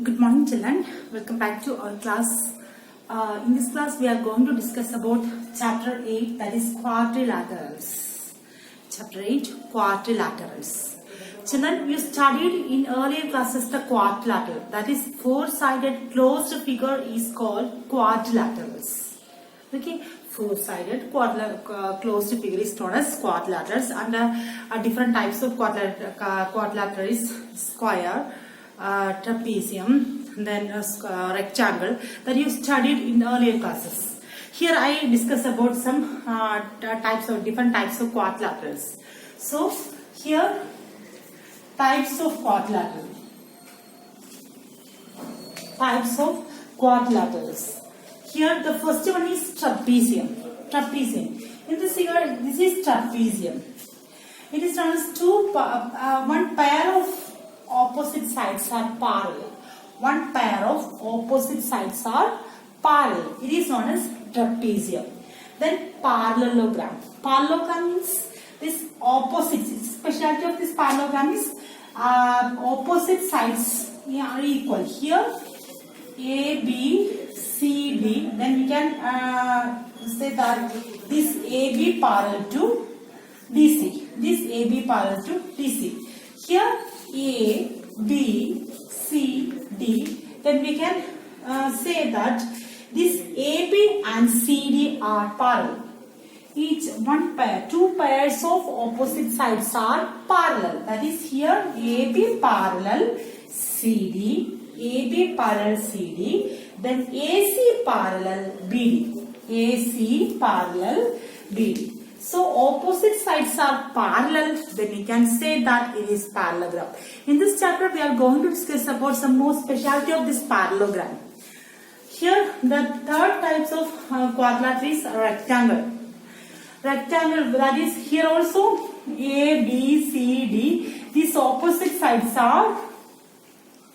Good morning, children. Welcome back to our class. In this class, we are going to discuss about Chapter 8, that is quadrilaterals. Chapter 8, quadrilaterals. Children, you studied in earlier classes the quadrilateral. That is, four-sided closed figure is called quadrilaterals. Okay, four-sided closed figure is known as quadrilaterals, and different types of quadrilateral is square, trapezium, then rectangle that you studied in earlier classes. Here I discuss about some different types of quadrilaterals. So here types of quadrilateral. Types of quadrilaterals. Here the first one is trapezium. Trapezium. In this figure, this is trapezium. It is known as one pair of opposite sides are parallel. One pair of opposite sides are parallel. It is known as trapezium. Then parallelogram. Parallelogram means this opposite. Specialty of this parallelogram is opposite sides are equal. Here A, B, C, D. Then we can say that this AB parallel to DC. This AB parallel to DC. Here A, B, C, D. Then we can say that this AB and CD are parallel. Each one pair, two pairs of opposite sides are parallel. That is here AB parallel CD, AB parallel CD, then AC parallel BD. AC parallel BD. So opposite sides are parallel, then we can say that it is parallelogram. In this chapter we are going to discuss about some more specialty of this parallelogram. Here the third types of quadrilateral is rectangle. Rectangle, that is here also A, B, C, D. These opposite sides are,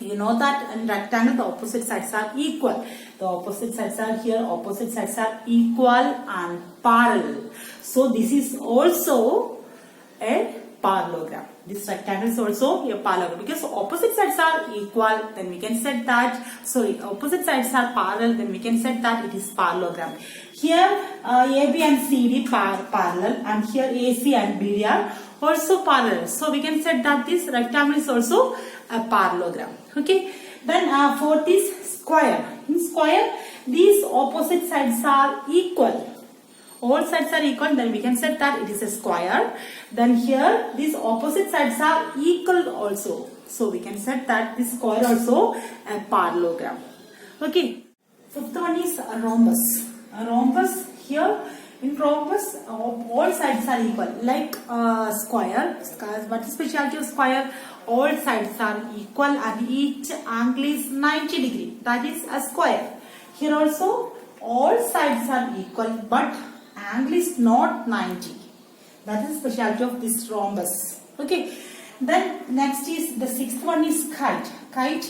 you know that in rectangle the opposite sides are equal. The opposite sides are here, opposite sides are equal and parallel. So this is also a parallelogram. This rectangle is also a parallelogram because opposite sides are equal, then we can set that, opposite sides are parallel, then we can set that it is parallelogram. Here AB and CD parallel, and here AC and BD are also parallel. So we can set that this rectangle is also a parallelogram. Okay. Then fourth is square. In square, these opposite sides are equal. All sides are equal, then we can set that it is a square. Then here these opposite sides are equal also. So we can set that this square also a parallelogram. Okay. Fifth one is a rhombus. A rhombus, here in rhombus all sides are equal. Like square, what is specialty of square? All sides are equal and each angle is 90 degree. That is a square. Here also all sides are equal but angle is not 90. That is the specialty of this rhombus. Okay. Then next is the sixth one is kite. Kite.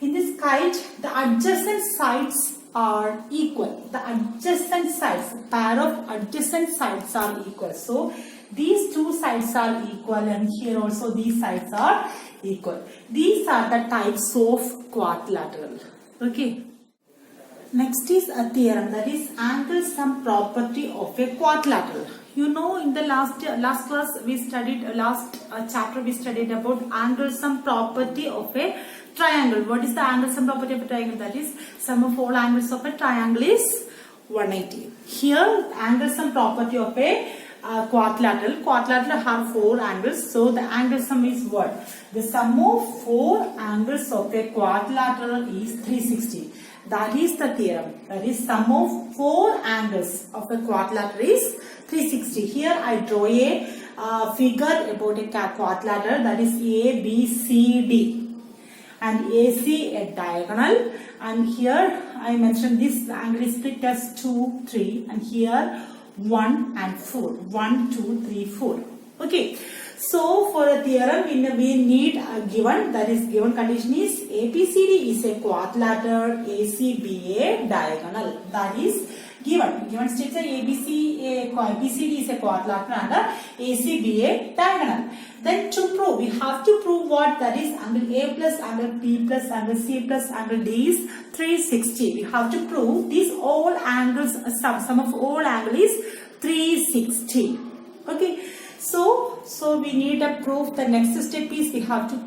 In this kite, the adjacent sides are equal. The adjacent sides, pair of adjacent sides are equal. So these two sides are equal and here also these sides are equal. These are the types of quadrilateral. Okay. Next is a theorem, that is angle sum property of a quadrilateral. You know, in the last class we studied, last chapter we studied about angle sum property of a triangle. What is the angle sum property of a triangle? That is sum of all angles of a triangle is 180. Here angle sum property of a quadrilateral. Quadrilateral have four angles. So the angle sum is what? The sum of four angles of a quadrilateral is 360. That is the theorem. That is sum of four angles of a quadrilateral is 360. Here I draw a figure about a quadrilateral, that is A, B, C, D. And AC a diagonal. And here I mentioned this angle is split as 2, 3. And here 1 and 4. 1, 2, 3, 4. Okay. So for a theorem we need a given, that is given condition is ABCD is a quadrilateral, ACB a diagonal. That is Given states that ABCD is a quadrilateral and ACB a diagonal. Then to prove, we have to prove what, that is angle A plus angle B plus angle C plus angle D is 360. We have to prove these all angles, sum of all angle is 360. Okay, so we need a proof. The next step is we have to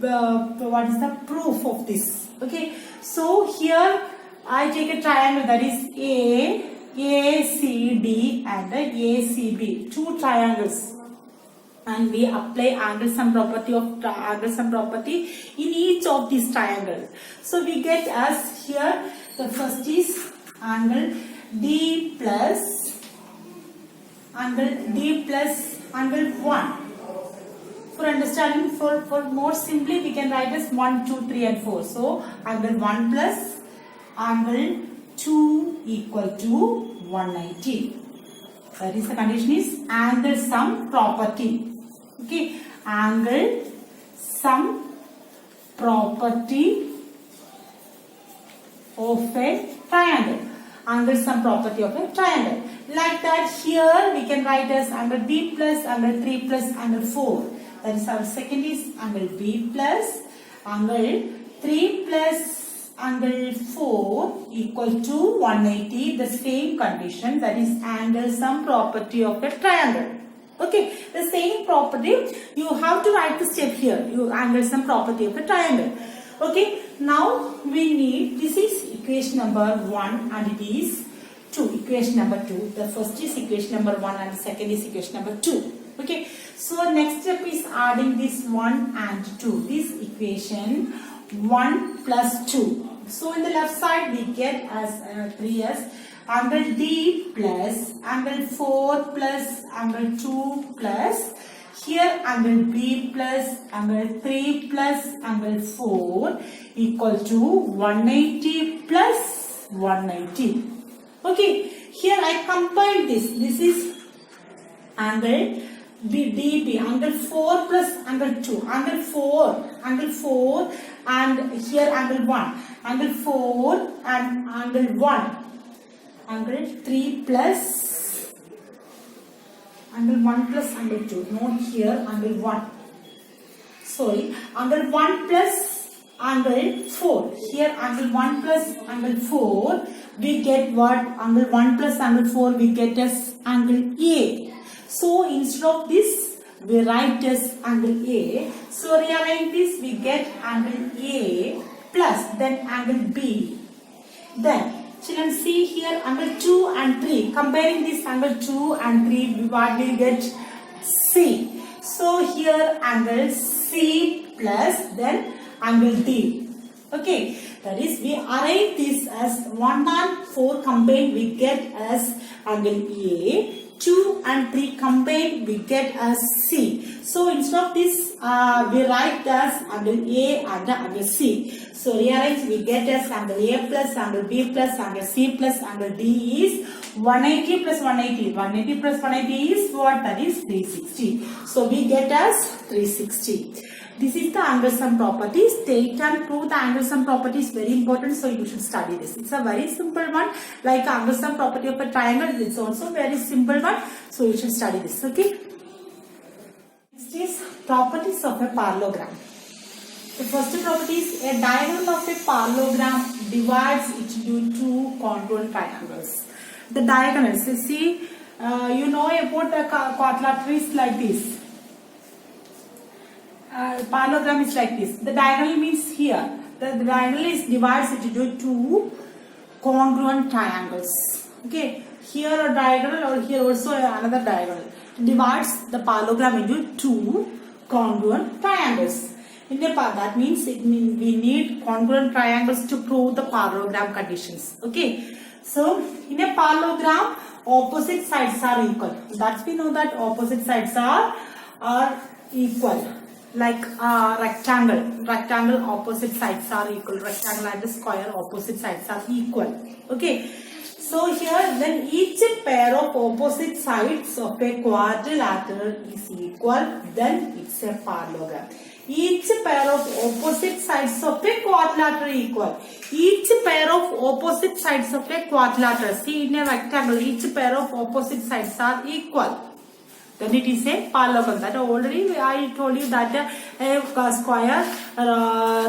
what is the proof of this. Okay, so here I take a triangle, that is ACD and ACB, two triangles, and we apply angle sum property of angle sum property in each of these triangles. So we get as here, the first is angle D plus angle 1. For understanding, for more simply, we can write as 1, 2, 3 and 4. So angle 1 plus angle 2 equal to 190. That is, the condition is angle sum property. Okay, angle sum property of a triangle. Angle sum property of a triangle. Like that, here we can write as angle B plus angle 3 plus angle 4. That is, our second is angle B plus angle 3 plus angle 4 equal to 180. The same condition, that is angle sum property of a triangle. Okay, the same property, you have to write the step here. You angle sum property of a triangle. Okay, now we need, this is equation number 1 and it is 2. Equation number 2. The first is equation number 1 and the second is equation number 2. Okay, so next step is adding this 1 and 2. This equation 1 plus 2. So in the left side we get as 3 as angle D plus angle 4 plus angle 2 plus here angle B plus angle 3 plus angle 4 equal to 180 plus 190. Okay, here I combine this. This is angle DB, angle 4 plus angle 2, angle 4 and here angle 1, angle 4 and angle 1, angle 3 plus angle 1 plus angle 2, not here angle 1, sorry, angle 1 plus angle 4, here angle 1 plus angle 4, we get what? Angle 1 plus angle 4 we get as angle A. So instead of this we write as angle A. So rearrange this, we get angle A plus then angle B. Then children see here angle 2 and 3. Comparing this angle 2 and 3, what we get? C. So here angle C plus then angle D. Okay, that is, we arrange this as 1 and 4 combined, we get as angle A. 2 and 3 combined, we get as C. So instead of this, we write as angle A and angle C. So rearrange, we get as angle A plus angle B plus angle C plus angle D is 180 plus 180. 180 plus 180 is what? That is 360. So we get as 360. This is the angle sum property. State and prove the angle sum property is very important, so you should study this. It's a very simple one, like angle sum property of a triangle. It's also very simple one, so you should study this. Okay. Next is properties of a parallelogram. The first property is a diagonal of a parallelogram divides it into two congruent triangles. The diagonals, you see, you know about the quadrilateral like this. Parallelogram is like this. The diagonal means here. The diagonal is divides it into two congruent triangles. Okay. Here a diagonal or here also another diagonal. It divides the parallelogram into two congruent triangles. That means we need congruent triangles to prove the parallelogram conditions. Okay. So in a parallelogram, opposite sides are equal. That we know that opposite sides are equal. Like rectangle opposite sides are equal. Rectangle and the square opposite sides are equal. Okay. So here then each pair of opposite sides of a quadrilateral is equal, then it's a parallelogram. each pair of opposite sides of a quadrilateral equal. Each pair of opposite sides of a quadrilateral. See, in a rectangle, each pair of opposite sides are equal. Then it is a parallelogram. That already I told you that a square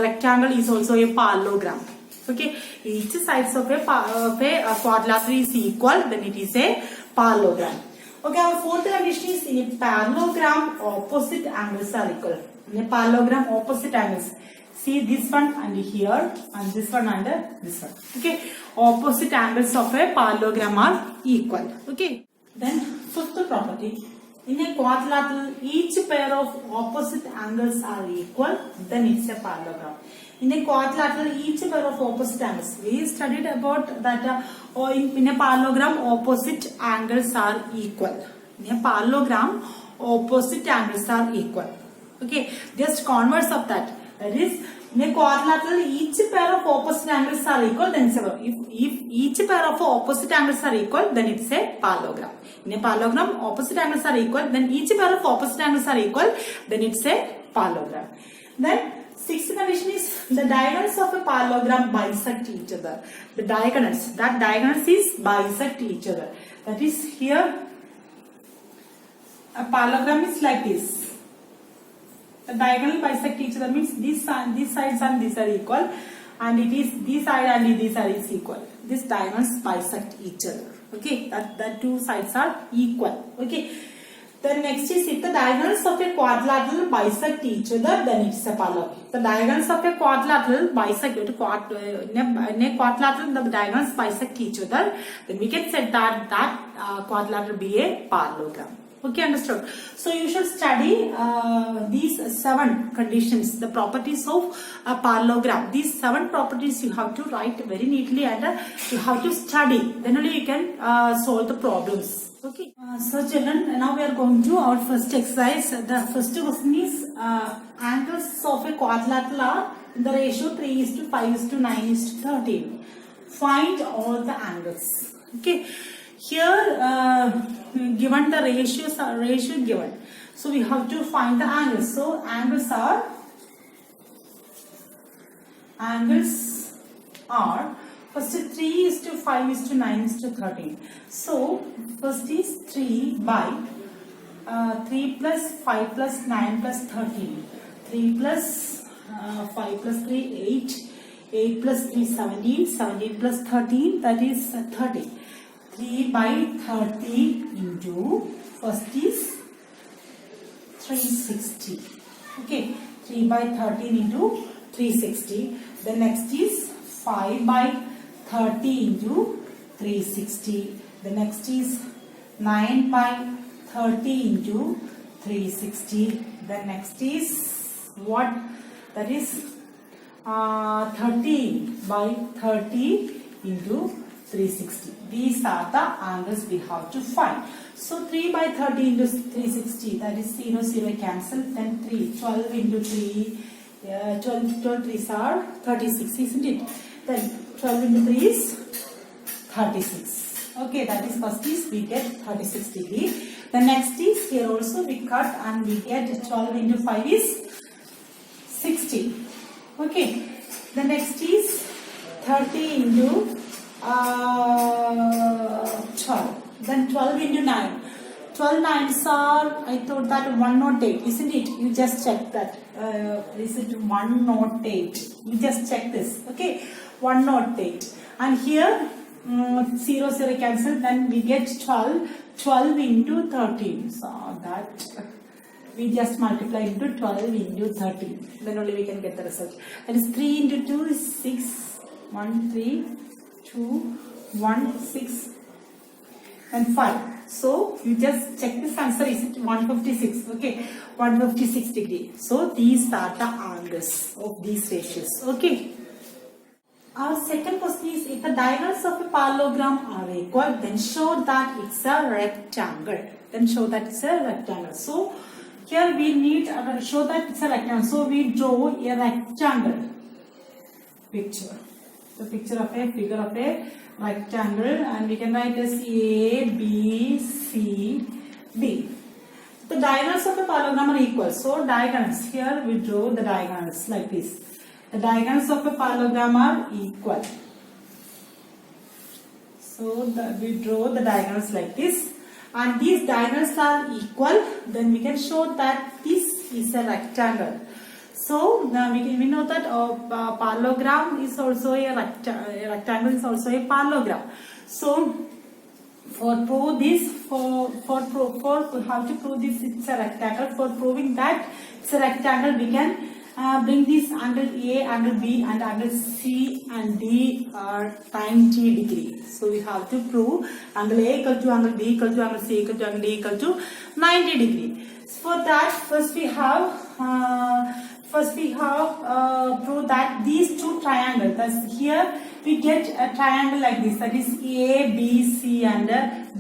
rectangle is also a parallelogram. Okay, each sides of a quadrilateral is equal. Then it is a parallelogram. Okay, our fourth condition is in a parallelogram opposite angles are equal. In a parallelogram opposite angles. See this one and here and this one and this one. Okay, opposite angles of a parallelogram are equal. Okay, then fifth property. In a quadrilateral, each pair of opposite angles are equal, then it's a parallelogram. In a quadrilateral, each pair of opposite angles. We studied about that in a parallelogram, opposite angles are equal. In a parallelogram, opposite angles are equal. Okay, just converse of that. That is, in a quadrilateral, each pair of opposite angles are equal, then it's a, if each pair of opposite angles are equal, then it's a parallelogram. In a parallelogram, opposite angles are equal, then each pair of opposite angles are equal, then it's a parallelogram. Then sixth condition is the diagonals of a parallelogram bisect each other. The diagonals, that diagonals is bisect each other. That is, here a parallelogram is like this. The diagonal bisect each other means these sides and these are equal, and it is this side and this side is equal. These diagonals bisect each other. Okay, that two sides are equal. Okay, then next is if the diagonals of a quadrilateral bisect each other, then it's a parallelogram. The diagonals of a quadrilateral bisect in a quadrilateral, the diagonals bisect each other, then we can say that quadrilateral be a parallelogram. Okay, understood. So you should study these 7 conditions, the properties of a parallelogram. These 7 properties you have to write very neatly, and you have to study. Then only you can solve the problems. Okay. So children, now we are going to our first exercise. The first question is angles of a quadrilateral are in the ratio 3:5:9:13. Find all the angles. Okay. Here given the ratio given, so we have to find the angles. So angles are first 3:5:9:13. So first is 3 by 3 plus 5 plus 9 plus 13. 3 plus 5 plus 3 8. 8 plus 3 17. 17 plus 13, that is 30. 3 by 30 into first is 360. Okay, 3 by 13 into 360. The next is 5 by 30 into 360. The next is 9 by 30 into 360. The next is what? That is 30 by 30 into 360. These are the angles we have to find. So 3 by 30 into 360, that is 0, 0 cancel. Then 3, 12 into 3, 12 3s are 36, isn't it? Then 12 into 3 is 36. Okay, that is first is we get 36 degree. The next is here also we cut and we get 12 into 5 is 60. Okay, the next is 30 into 12. Then 12 into 9. 12 9s are, I thought that 108, isn't it? You just check that. Is it 108? You just check this. Okay, 108. And here 0 0 cancel. Then we get 12. 12 into 13. So that we just multiply into 12 into 13. Then only we can get the result. That is 3 into 2 is 6. 1 3 2 1 6 and 5. So you just check this answer, is it 156? Okay, 156 degree. So these are the angles of these ratios. Okay. Our second question is, if the diagonals of a parallelogram are equal, then show that it's a rectangle. Then show that it's a rectangle. So here we need to show that it's a rectangle. So we draw a rectangle picture. The figure of a rectangle, and we can write as A, B, C, D. The So diagonals of a parallelogram are equal. So diagonals, here we draw the diagonals like this. The diagonals of a parallelogram are equal. So we draw the diagonals like this, and these diagonals are equal. Then we can show that this is a rectangle. So we know that parallelogram is also a rectangle is also a parallelogram. So for prove this, for how to prove this it's a rectangle. For proving that it's a rectangle, we can bring this angle A, angle B, and angle C and D are 90 degree. So we have to prove angle A equal to angle B equal to angle C equal to angle D equal to 90 degree. So for that, first we have prove that these two triangles. That's here we get a triangle like this. That is A, B, C, and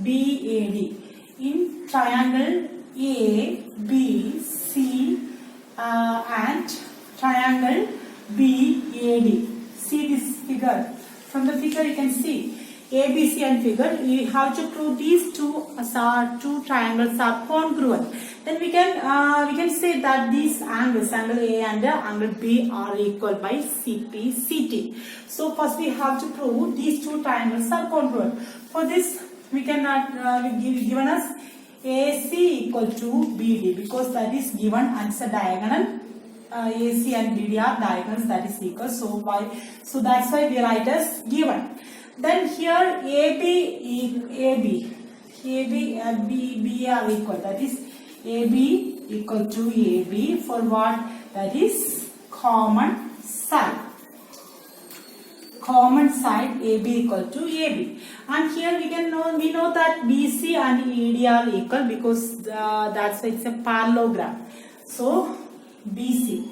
B, A, D. In triangle A, B, C, and triangle BAD. See this figure. From the figure you can see ABC and figure. We have to prove these two triangles are congruent. Then we can say that these angles, angle A and angle B, are equal by CP CT. So first we have to prove these two triangles are congruent. For this we cannot given us AC equal to BD because that is given and it's a diagonal. AC and BD are diagonals, that is equal. So that's why we write as given. Then here AB and B are equal. That is AB equal to AB for what? That is common side. Common side AB equal to AB. And here we know that BC and AD are equal because that's why it's a parallelogram. So BC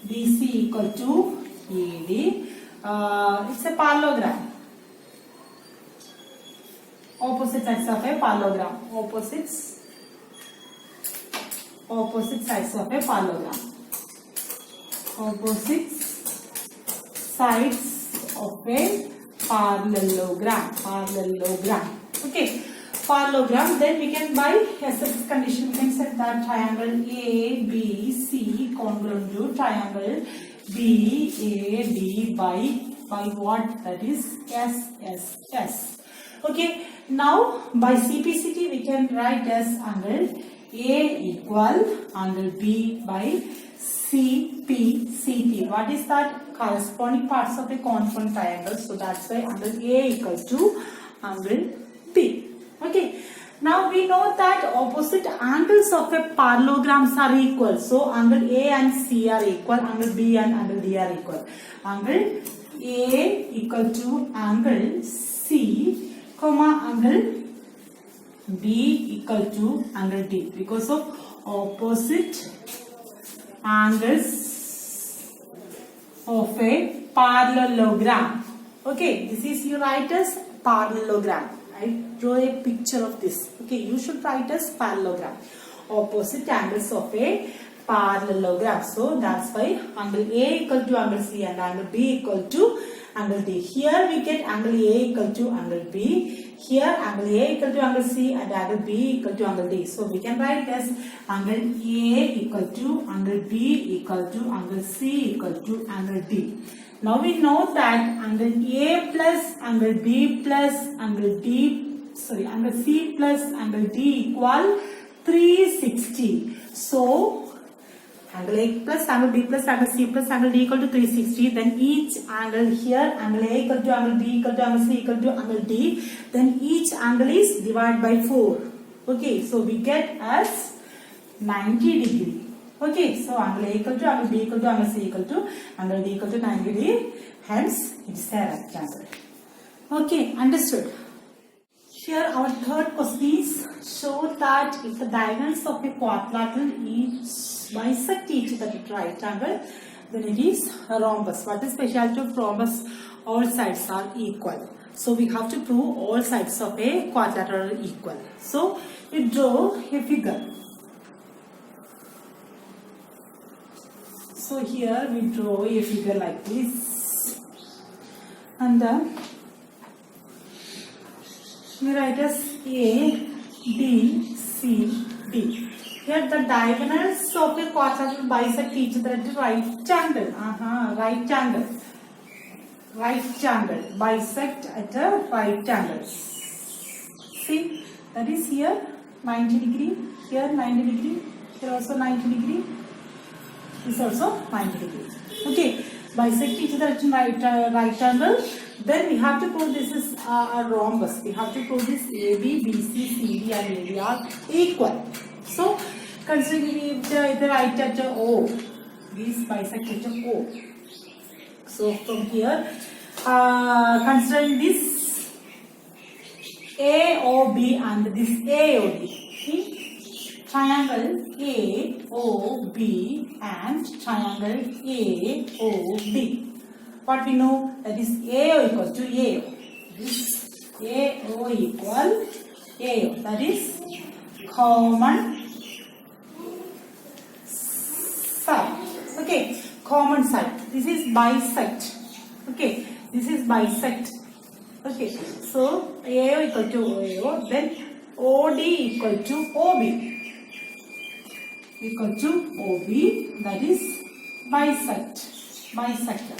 equal to AD. It's a parallelogram. Opposite sides of a parallelogram. Opposite sides of a parallelogram. Opposite sides of a parallelogram. Okay. Parallelogram. Then we can by SS condition we can set that triangle ABC congruent to triangle BAD by what? That is SSS. Okay. Now by CPCT we can write as angle A equal angle B by CPCT. What is that? Corresponding parts of a congruent triangle. So that's why angle A equals to angle B. Okay. Now we know that opposite angles of a parallelograms are equal. So angle A and C are equal. Angle B and angle D are equal. Angle A equal to angle C, angle B equal to angle D because of opposite angles of a parallelogram. Okay, this is you write as parallelogram. I draw a picture of this. Okay, you should write as parallelogram. Opposite angles of a parallelogram. So that's why angle A equal to angle C and angle B equal to angle D. Here we get angle A equal to angle B. Here angle A equal to angle C and angle B equal to angle D. So we can write as angle A equal to angle B equal to angle C equal to angle D. Now we know that angle A plus angle B plus angle angle C plus angle D equal 360. So angle A plus angle B plus angle C plus angle D equal to 360. Then each angle here, angle A equal to angle B equal to angle C equal to angle D. Then each angle is divided by 4. Okay, so we get as 90 degree. Okay, so angle A equal to angle B equal to angle C equal to angle D equal to 90 degree. Hence, it's a rectangle. Okay, understood. Here our third question is show that if the diagonals of a quadrilateral bisect each other at right angle, then it is a rhombus. What is specialty of rhombus? All sides are equal. So we have to prove all sides of a quadrilateral are equal. So we draw a figure. So here we draw a figure like this, and we write as A, B, C, D. Here the diagonals of a quadrilateral bisect each other at right angle. Right angle. Right angle. Bisect at a right angle. See, that is here 90 degree. Here 90 degree. Here also 90 degree. This also 90 degrees. Okay. Bisect each other at right angle. Then we have to prove this is a rhombus. We have to prove this AB, BC, CD and AD are equal. So, considering the right at O, these bisect at O. So, from here, considering this AOB and this AOD. See? Triangle AOB and triangle AOB. What we know, that is AO equal to AO. This AO equal AO. That is common side. Okay, common side. This is bisect. Okay, this is bisect. Okay, so AO equal to AO. Then OD equal to OB. Equal to OB. That is bisect. Bisector.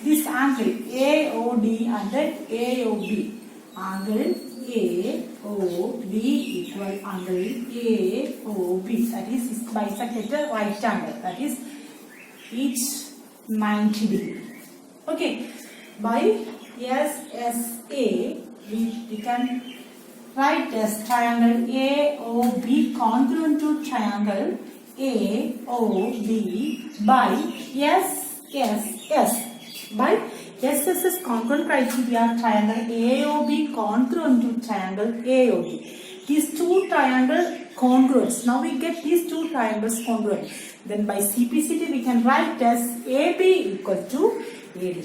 This angle AOD and AOB. Angle AOD equal angle AOB. That is bisect at a right angle. That is each 90 degree. Okay. By SSA we can write as triangle AOB congruent to triangle AOB by SSS. By SSS congruent criteria, triangle AOB congruent to triangle AOB. These two triangle congruents. Now we get these two triangles congruent. Then by CPCT we can write as AB equal to AD.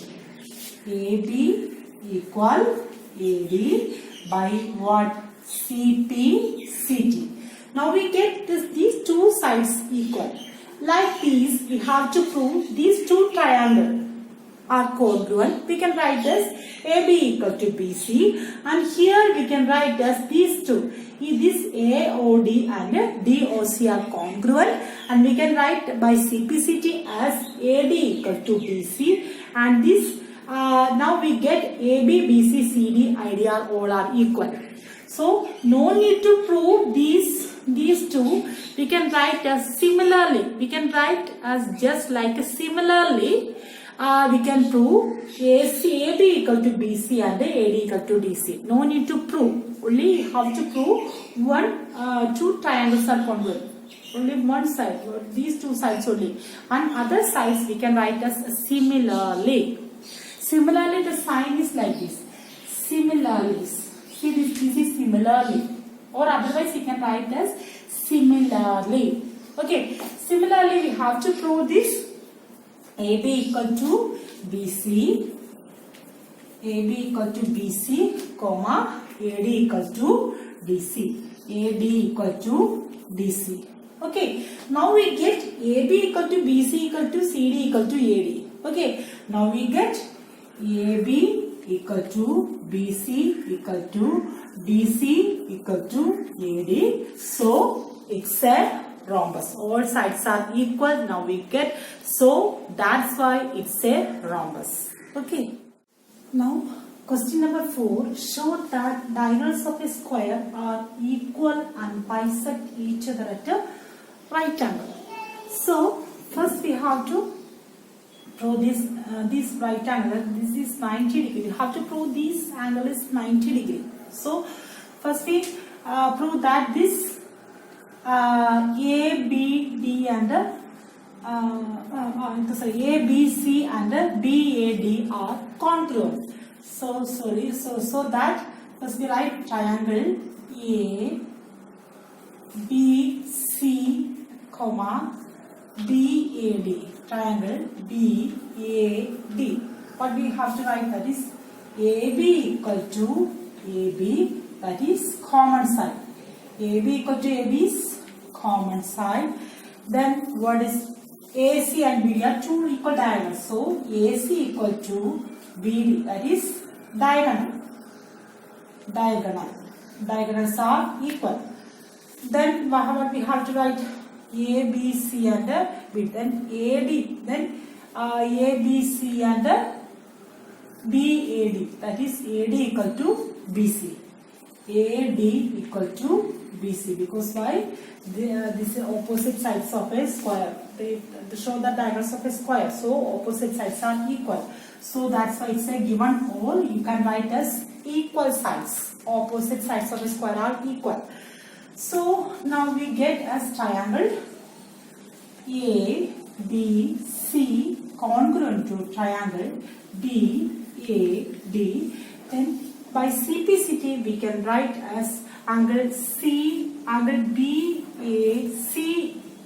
AB equal AD by what? CPCT. Now we get these two sides equal. Like these, we have to prove these two triangles are congruent. We can write as AB equal to BC, and here we can write as these two. This AOD and DOC are congruent, and we can write by CPCT as AD equal to BC, and this now we get AB, BC, CD, ID are all are equal. So no need to prove these two. We can write as similarly. We can write as just like a similarly. We can prove AB equal to BC and AD equal to DC. No need to prove. Only have to prove two triangles are congruent. Only one side. These two sides only. And other sides we can write as similarly. Similarly, the sign is like this. Similarly. See this is similarly. Or otherwise we can write as similarly. Okay. Similarly, we have to prove this. AB equal to BC, AB equal to BC, comma, AD equal to DC, AD equal to DC. Okay, now we get AB equal to BC equal to CD equal to AD. Okay, now we get AB equal to BC equal to DC equal to AD. So, it's a rhombus. All sides are equal. Now we get, so that's why it's a rhombus. Okay. Now question number 4. Show that diagonals of a square are equal and bisect each other at a right angle. So first we have to prove this right angle. This is 90 degree. We have to prove this angle is 90 degree. So first we prove that this ABD and ABC and BAD are congruent. So that first we write triangle ABC, BAD. Triangle BAD. What we have to write, that is AB equal to AB, that is common side. AB equal to AB is common side. Then what is AC and BD are two equal diagonals. So AC equal to BD, that is diagonal. Diagonals are equal. Then what we have to write? ABC and B. Then AD. Then ABC and BAD. That is AD equal to BC. AD equal to BC, because why? This is opposite sides of a square. They show the diagonals of a square, so opposite sides are equal. So that's why it's a given whole. You can write as equal sides. Opposite sides of a square are equal. So now we get as triangle ABC congruent to triangle BAD. Then by CPCT we can write as angle BAC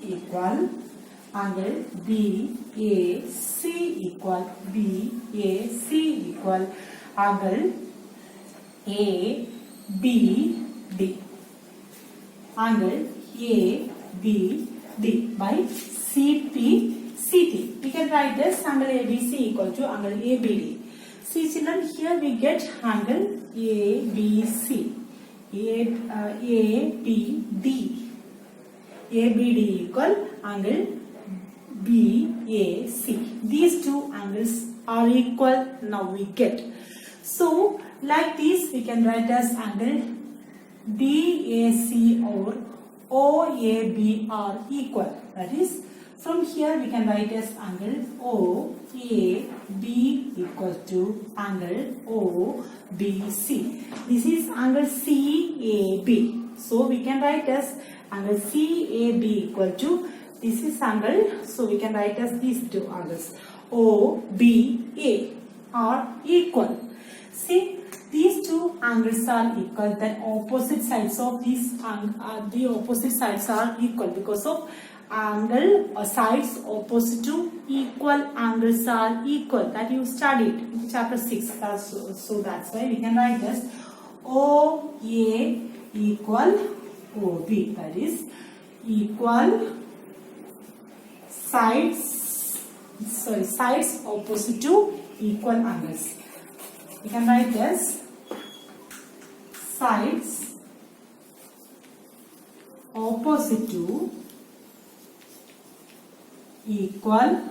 equal angle BAC equal angle ABD. Angle ABD by CPCT. We can write this angle ABC equal to angle ABD. See children, here we get angle ABC. ABD equal angle BAC. These two angles are equal. Now we get. So like this we can write as angle BAC or OAB are equal. That is, from here we can write as angle OAB equal to angle OBC. This is angle CAB. So we can write as angle CAB equal to, this is angle, so we can write as these two angles OBA are equal. See, these two angles are equal, then opposite sides of these the opposite sides are equal, because of angle sides opposite to equal angles are equal. That you studied in chapter 6. So that's why we can write as OA equal OB. That is equal sides opposite to equal angles. We can write as sides opposite to equal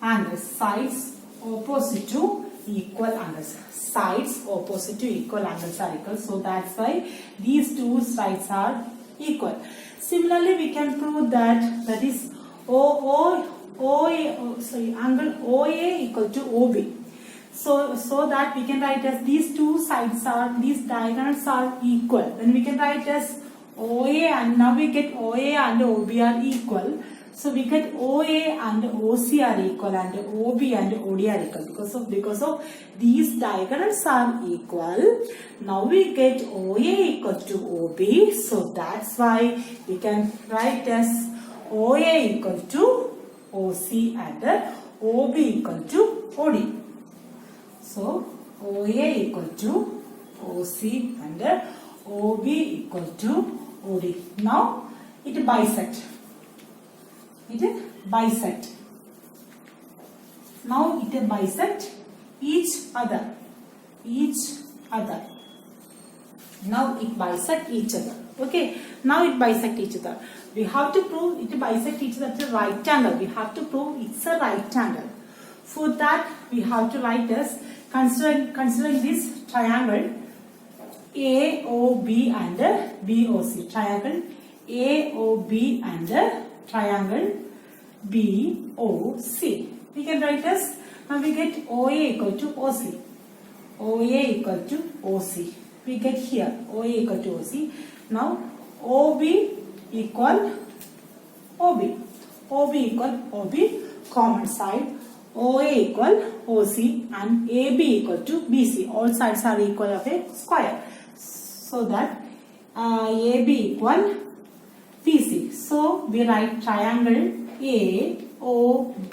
angles. Sides opposite to equal angles. Sides opposite to equal angles are equal. So that's why these two sides are equal. Similarly, we can prove that is angle OA equal to OB. So that we can write as these two sides are, these diagonals are equal. Then we can write as OA, and now we get OA and OB are equal. So we get OA and OC are equal and OB and OD are equal because of these diagonals are equal. Now we get OA equal to OB. So that's why we can write as OA equal to OC and OB equal to OD. So OA equal to OC and OB equal to OD. Now it bisect. Now it bisect each other. Now it bisect each other. Okay. Now it bisect each other. We have to prove it bisect each other at a right angle. We have to prove it's a right angle. For that we have to write as considering this triangle AOB and BOC. Triangle AOB and triangle BOC. We can write as, now we get OA equal to OC. OA equal to OC. We get here OA equal to OC. Now OB equal OB. OB equal OB, common side. OA equal OC and AB equal to BC. All sides are equal of a square. So that AB equal BC. So we write triangle AOB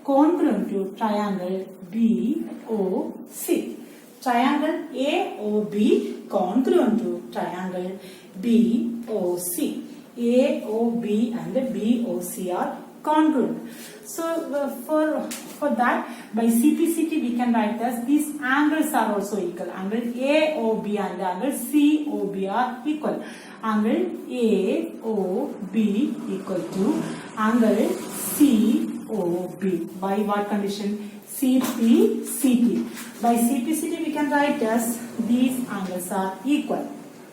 congruent to triangle BOC. Triangle AOB congruent to triangle BOC. AOB and BOC are congruent. So for that, by CPCT we can write as these angles are also equal. Angle AOB and angle COB are equal. angle AOB equal to angle COB. By what condition? CPCT. By CPCT we can write as these angles are equal.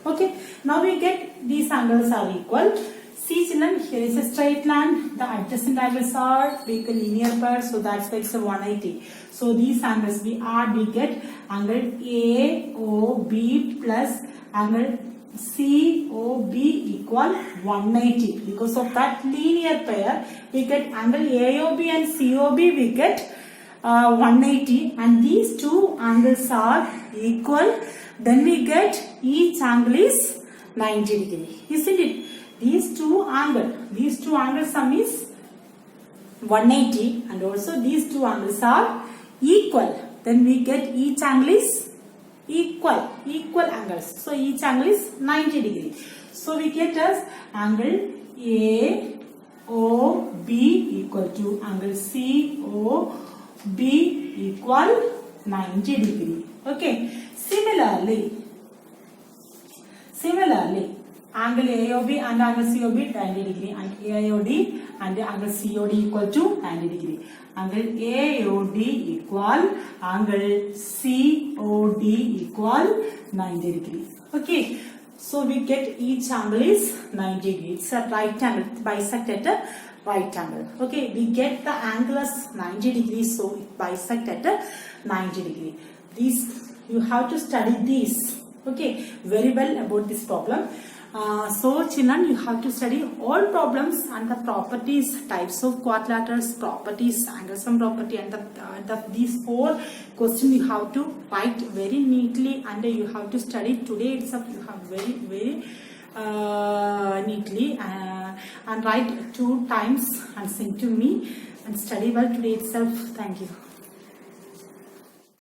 Okay. Now we get these angles are equal. See children, here is a straight line. The adjacent angles are make a linear pair, so that's why it's a 180. So these angles we add, we get angle AOB plus angle COB equal 180. Because of that linear pair, we get angle AOB and COB we get 180, and these two angles are equal. Then we get each angle is 90 degree, isn't it? These two angles sum is 180, and also these two angles are equal. Then we get each angle is equal angles. So each angle is 90 degree. So we get as angle AOB equal to angle COB equal 90 degree. Okay. Similarly, angle AOB and angle COB 90 degree, and AOD and angle COD equal to 90 degree. Angle AOD equal angle COD equal 90 degree. Okay. So we get each angle is 90 degree. It's a right angle, bisect at a right angle. Okay. We get the angle as 90 degrees, so it bisect at a 90 degree. These you have to study these, okay, very well about this problem. So children, you have to study all problems and the properties, types of quadrilaterals, properties, angles-sum property, and these 4 questions you have to write very neatly, and you have to study today itself. You have very neatly and write 2 times and send to me and study well today itself. Thank you.